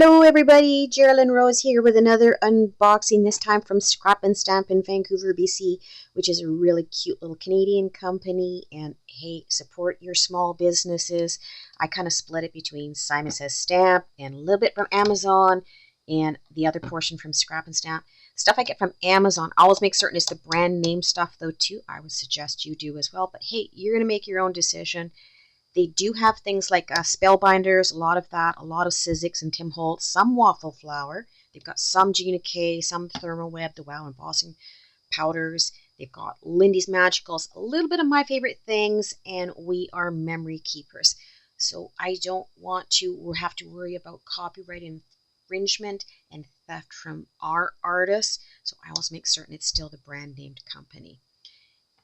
Hello everybody, Geraldine Rose here with another unboxing, this time from ScrapNStamp in Vancouver, BC, which is a really cute little Canadian company. And hey, support your small businesses. I kind of split it between Simon Says Stamp and a little bit from Amazon and the other portion from ScrapNStamp. Stuff I get from Amazon, I always make certain it's the brand name stuff though too. I would suggest you do as well, but hey, you're going to make your own decision. They do have things like spellbinders, a lot of that, a lot of Sizzix and Tim Holtz, some waffle flour. They've got some Gina K, some Thermal Web, the Wow embossing powders. They've got Lindy's Magicals, a little bit of my favorite things, and we are memory keepers. So I don't want to have to worry about copyright infringement and theft from our artists. So I always make certain it's still the brand named company.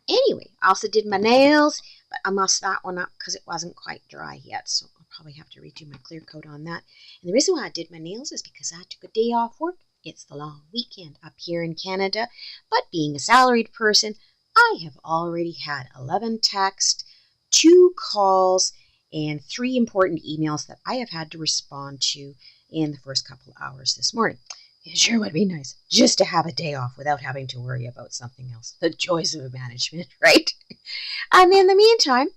Anyway, I also did my nails, but I mussed that one up because it wasn't quite dry yet, so I'll probably have to redo my clear coat on that. And the reason why I did my nails is because I took a day off work. It's the long weekend up here in Canada, but being a salaried person, I have already had 11 texts, 2 calls, and 3 important emails that I have had to respond to in the first couple of hours this morning. It sure would be nice just to have a day off without having to worry about something else. The joys of management, right? And in the meantime,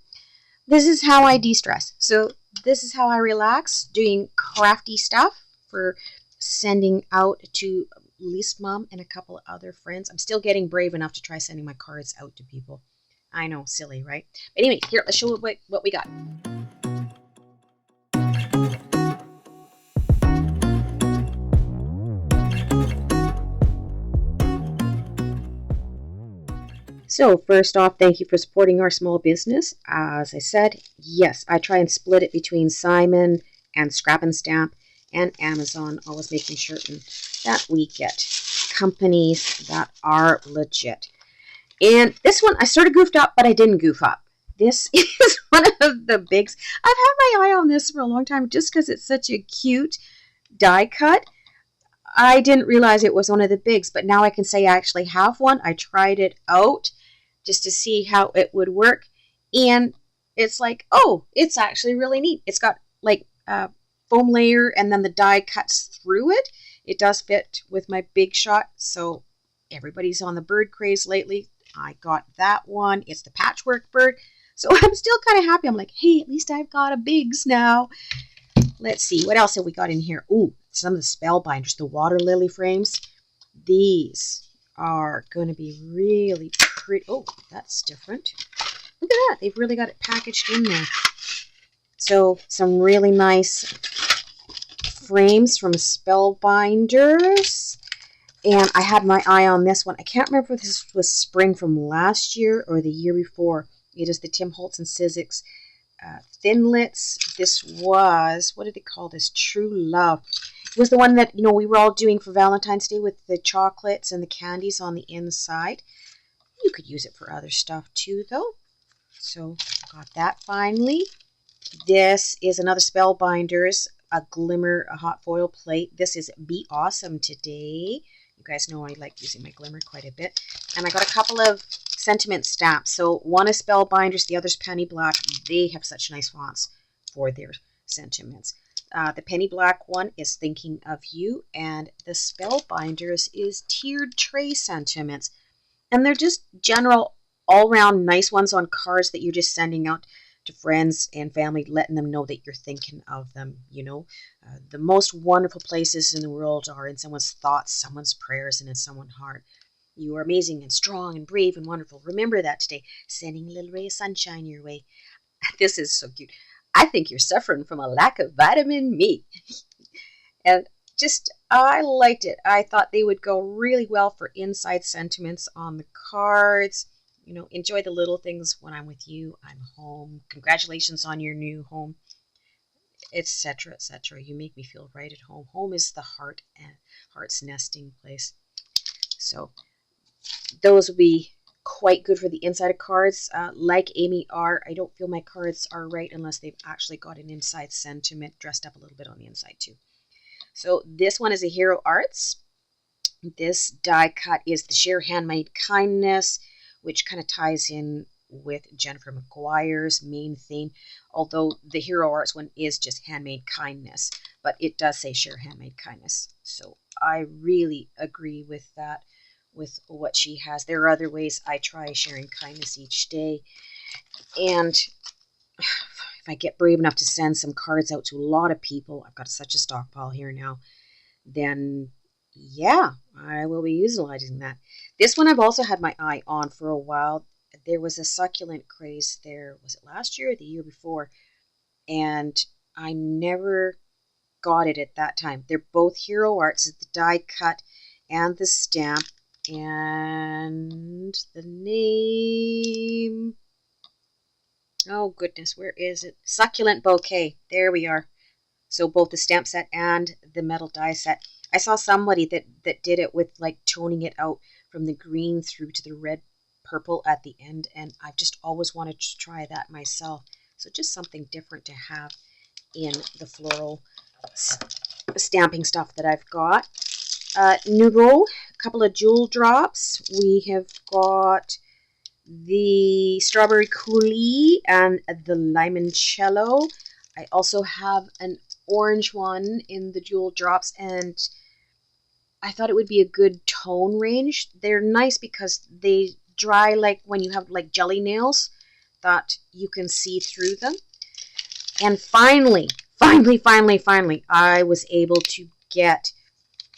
this is how I de-stress. So this is how I relax, doing crafty stuff for sending out to Lisa's mom and a couple of other friends. I'm still getting brave enough to try sending my cards out to people. I know, silly, right? But anyway, here, let's show what we got. So first off, thank you for supporting our small business. As I said, yes, I try and split it between Simon and ScrapNStamp and Amazon, always making certain that we get companies that are legit. And this one, I sort of goofed up, but I didn't goof up. This is one of the bigs. I've had my eye on this for a long time just because it's such a cute die cut. I didn't realize it was one of the bigs, but now I can say I actually have one. I tried it out just to see how it would work, and it's like, oh, it's actually really neat. It's got like a foam layer, and then the die cuts through it. It does fit with my big shot, so everybody's on the bird craze lately. I got that one. It's the patchwork bird, so I'm still kind of happy. I'm like, hey, at least I've got a bigs now. Let's see, what else have we got in here? Ooh, some of the spellbinders, the water lily frames. These are going to be really pretty. Oh, that's different. Look at that. They've really got it packaged in there. So some really nice frames from spellbinders. And I had my eye on this one. I can't remember if this was spring from last year or the year before. It is the Tim Holtz and Sizzix Thinlits. This was, what did they call this? True Love. It was the one that, you know, we were all doing for Valentine's Day with the chocolates and the candies on the inside. You could use it for other stuff too, though. So, got that finally. This is another Spellbinders, a glimmer, a hot foil plate. This is Be Awesome Today. You guys know I like using my glimmer quite a bit. And I got a couple of sentiment stamps. So one is Spellbinders, the other's Penny Black. They have such nice fonts for their sentiments. The Penny Black one is Thinking of You, and the Spellbinders is Tiered Tray Sentiments. And they're just general, all-round nice ones on cards that you're just sending out to friends and family, letting them know that you're thinking of them, you know. The most wonderful places in the world are in someone's thoughts, someone's prayers, and in someone's heart. You are amazing and strong and brave and wonderful. Remember that today. Sending a little ray of sunshine your way. This is so cute. I think you're suffering from a lack of vitamin me. And just, I liked it. I thought they would go really well for inside sentiments on the cards. You know, enjoy the little things when I'm with you. I'm home. Congratulations on your new home, etc., etc. You make me feel right at home. Home is the heart and heart's nesting place. So those will be quite good for the inside of cards. Like Amy R., I don't feel my cards are right unless they've actually got an inside sentiment dressed up a little bit on the inside too. So this one is a Hero Arts. This die cut is the Share Handmade Kindness, which kind of ties in with Jennifer McGuire's main theme, although the Hero Arts one is just handmade kindness. but it does say share handmade kindness. So I really agree with that, with what she has. There are other ways I try sharing kindness each day. And if I get brave enough to send some cards out to a lot of people, I've got such a stockpile here now, then yeah, I will be utilizing that. This one I've also had my eye on for a while. There was a succulent craze there. Was it last year or the year before? And I never got it at that time. They're both Hero Arts, the die cut and the stamp. And the name... oh goodness, where is it? Succulent Bouquet. There we are. So both the stamp set and the metal die set. I saw somebody that did it with like toning it out from the green through to the red purple at the end, and I've just always wanted to try that myself. So just something different to have in the floral stamping stuff that I've got. Nouveau, a couple of jewel drops. We have got the Strawberry Coulis and the Limoncello. I also have an orange one in the jewel drops, and I thought it would be a good tone range. They're nice because they dry like when you have like jelly nails that you can see through them. And finally, I was able to get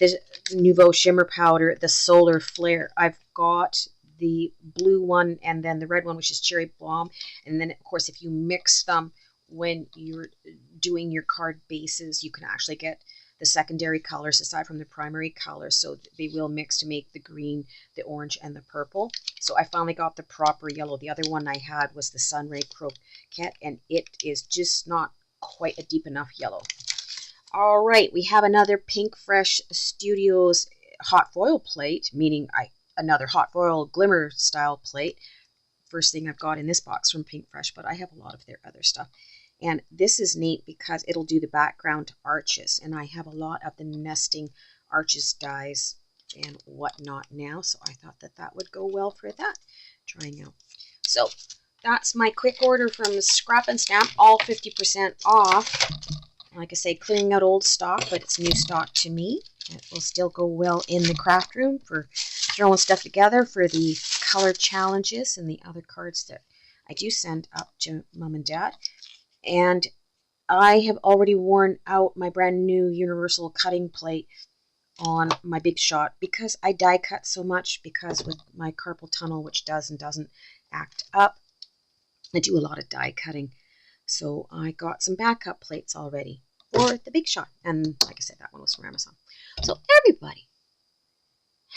the Nouveau Shimmer Powder, the Solar Flare. I've got the blue one and then the red one, which is Cherry Bomb. And then, of course, if you mix them when you're doing your card bases, you can actually get the secondary colors aside from the primary colors. So they will mix to make the green, the orange, and the purple. So I finally got the proper yellow. The other one I had was the Sunray Croquette, and it is just not quite a deep enough yellow. All right, we have another Pink Fresh Studios hot foil plate, meaning another hot foil glimmer style plate. First thing I've got in this box from Pink Fresh, but I have a lot of their other stuff. And this is neat because it'll do the background arches, and I have a lot of the nesting arches dies and whatnot now, so I thought that that would go well for that, trying out. So that's my quick order from Scrap and Stamp, all 50% off. Like I say, clearing out old stock, but it's new stock to me. It will still go well in the craft room for throwing stuff together for the color challenges and the other cards that I do send up to Mom and Dad. And I have already worn out my brand new universal cutting plate on my Big Shot because I die cut so much, because with my carpal tunnel, which does and doesn't act up, I do a lot of die cutting. So I got some backup plates already for the Big Shot. And like I said, that one was from Amazon. So everybody,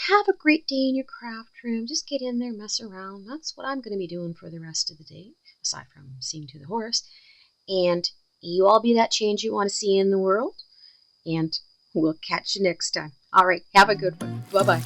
have a great day in your craft room. Just get in there, mess around. That's what I'm going to be doing for the rest of the day, aside from seeing to the horse. And you all be that change you want to see in the world. And we'll catch you next time. All right, have a good one. Bye-bye.